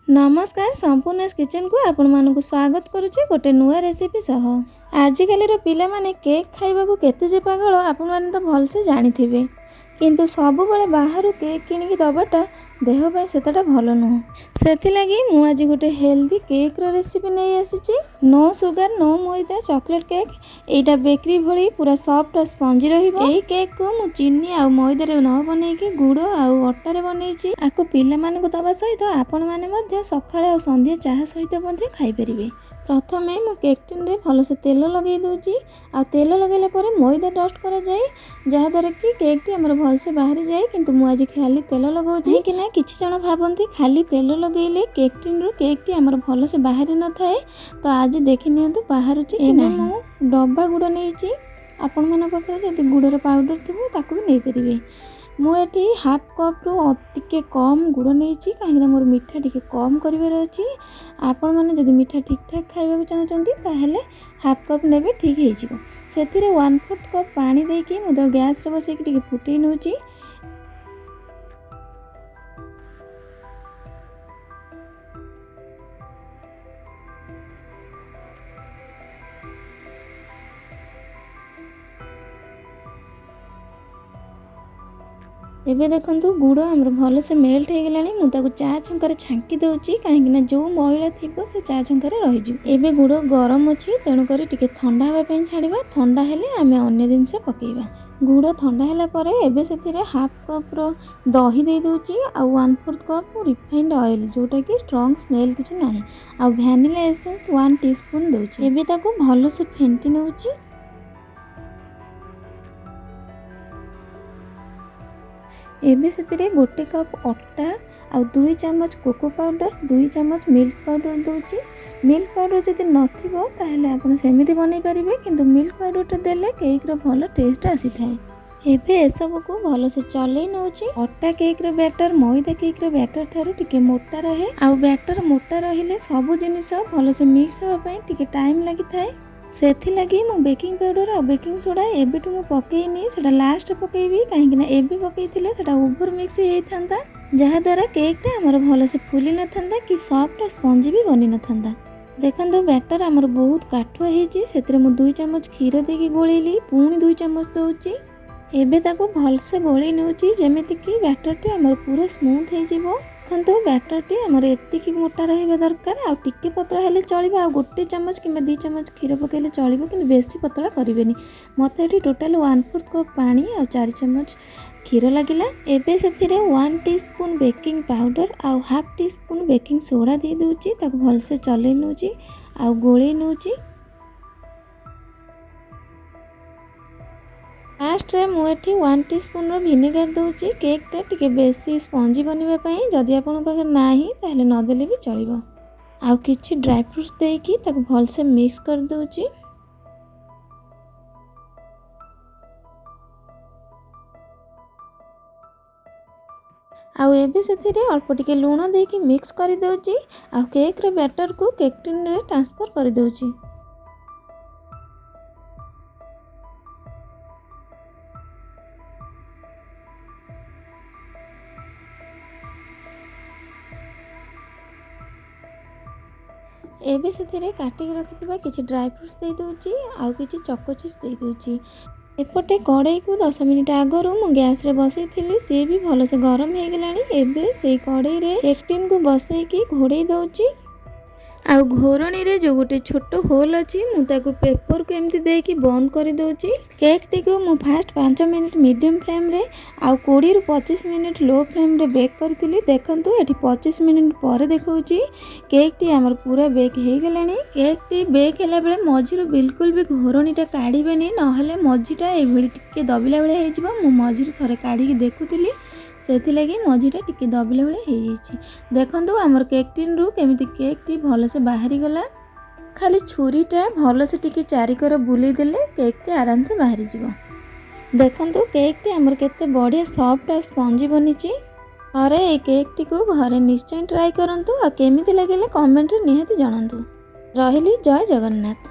नमस्कार संपूर्ण किचन को आपण मानक स्वागत करुचे गोटे नुआ रेसिपी सह। आजिकल पिला माने केक खाइबा को केते जे पागल आपण माने तो भल से जानी थिबे, किंतु सब बेले बाहर केक किनिकी दबाटा देह पाई सेतटा भल नुह। सेथि लागि मु आज गोटे हेल्दी केक रो रेसिपी नै आसीची। नो सुगर नो मैदा चॉकलेट केक। एटा बेकरी भली पूरा सॉफ्ट और स्पंजी रहिबो। एई केक को मु चीनी आ मैदा रे न बनै कि गुड़ आ अट्टा रे बनैची। आको पिला माने को दबा सहित आपण माने मध्ये सकाळे आ संध्या चाहा सहित मध्ये खाइ परिबे। प्रथमे मु केक टिन रे भल से तेल लगे दोची। आ तेल लगेला परे मैदा डस्ट करा जाय, जहा द्वारा कि केक टी हमर भल से बाहरी जाय। किंतु मु आज खाली तेल लगाउची कि ना किछि जण भाबंती खाली तेल लगेले केक टिन रो केक टी हमर भल से बाहरी न थाए। तो आज देखि नियंतु बाहरुची कि ना। मु डब्बा गुड़ नैची। आपण मन पाखरे जदि गुड़र पाउडर थिबो ताकू भी नै परिबे। मु एठी हाफ कप रो टिके कम गुड़ नैची, काहेकि मोर मिठा टिके कम करिवार अछि। आपण माने जदि मिठा ठीक ठाक खाइबा को चाहउचंती ताहेले हाफ कप नेबे ठीक हे जिवो। सेथिरे 1/4 कप पानी देकी मु तो गैस रे बसैकी टिके फुटै नउची। एबे देखंतु गुड़ हमर भल से मेल्ट हो गलानी। मु ताको चा छंकर छांकी दउची, काहेकि ना जो मैला थिबो से चा छंकर रहि जु। एबे गुड़ गरम अछि, तेनु करी टिके ठंडा होबा पई छाड़ीबा। ठंडा हेले आमे अन्य जिंस पकेइबा। गुड़ ठंडा हैला परे एबे सेथिरे हाफ कप रो दही दे दउची आ 1/4 कप रिफाइंड ऑयल, जोटा कि स्ट्रांग स्मेल किछ नाही। आ वैनिला एसेंस 1 टीस्पून दउची। एबे ताको भल से फेंटी नउची। एबे सेतिरे गोटे कप अट्टा आ 2 चम्मच कोको पाउडर 2 चम्मच मिल्क पाउडर दउची। मिल्क पाउडर जदि नथिबो ताहेले आपण सेमिति बनै परिबे, किंतु मिल्क पाउडर देले केक रो भल टेस्ट आसी थाए। एबे ए सब को भल से चलै नउची। अट्टा केक रो बैटर मैदा केक रो बैटर थारु टिके मोटा रहे। आ बैटर मोटा रहिले सब जिनिस भल से मिक्स होबा पई टिके टाइम लागि थाए। सेथि लगी मु बेकिंग पाउडर और बेकिंग सोडा एबेटू मु पकेइनी, सेटा लास्ट पकेइबी, काहेकि ना एबे पकेइथिले सेटा ओवर मिक्स हेइ थांदा, जहा द्वारा केक टा हमर भल से फुली न थांदा कि सॉफ्ट और स्पंजी भी बनि न थांदा। देखंतु बैटर हमर बहुत काठुआ हेची। सेतरे मु 2 चम्मच खीर देकी गोळेली, पुणी 2 चम्मच दउची। एबे ताको भल से गोळी नउची, जेमिति कि बैटर टी हमर पूरा स्मूथ हे जिवो। देखंतु बैटर टी हमर एतिकी मोटा रहिबा दरकार। आ टिके पतला हेले चलिबा। आ गोटे चम्मच किबा 2 चम्मच खीर पकेले चलिबो, किंतु बेसी पतला करिवेनी। मते एठी टोटल 1/4 कप पानी आ 4 चम्मच खीर लागिला। एबे सेथिरे 1 टीस्पून बेकिंग पाउडर आ हाफ टीस्पून बेकिंग सोडा दे दउची। ताको भल से चलै नउची आ गोळै नउची। लास्ट रे मु एठी 1 टीस्पून रो विनेगर दउची। केक टा टिके बेसी स्पंजी बनिबा पई। जदि आपण पाखे नाही ताहले न देले भी चलिबो। आ किछि ड्राई फ्रूट्स देकी ताको भल से मिक्स कर दउची। आ एबे सेथिरे अल्प टिके लूण देकी मिक्स करि दउची। आ केक रे बैटर को केक टिन रे ट्रांसफर करि दउची। एबे सेथिरे काटिक रखिथिबा किछि ड्राई फ्रूट्स दे दउची, आ किछि चॉको चिप्स दे दउची। एपटे कड़ाई को 10 मिनिट आगरू मु गैस रे बसई थिली, से भी भल से गरम हे गलानी। एबे सेई कड़ाई रे केक टिन को बसई की घोड़े दउची। आ घोरणी रे जो गोटे छोट होल अछि, मु ताको पेपर को एमती देकी बंद कर दउची। केक टी को मु फास्ट 5 मिनिट मीडियम फ्लेम रे आ 20 रु 25 मिनिट लो फ्लेम रे बेक करथिली। देखंतु एठी 25 मिनिट पर देखौची केक टी हमर पूरा बेक हे गलानी। केक टी बेक हैला बेले मझिरु बिल्कुल भी घोरणी टा काढीबेनी, नहले मझिटा ए भଳି टिके दबिला बेले हे जिवो। मु मझिरु थरे काढी के देखुथिली, सेथि लगी मझिटा टिके दबिला बेले हे जाईची। देखंतु हमर केक टिन रु केमिति केक टी भल से बाहरी गला। खाली छुरीटा भल से टिके चारिकर बुली देले केक टी आराम से बाहरी जिवो। देखंतु केक टी हमर केते बढ़िया सॉफ्ट और स्पंजी बनिची। अरे ए केक टी को घरे निश्चय ट्राई करंतु। आ केमिति लागले कमेंट रे निहाती जणांतु। रहिली जय जगन्नाथ।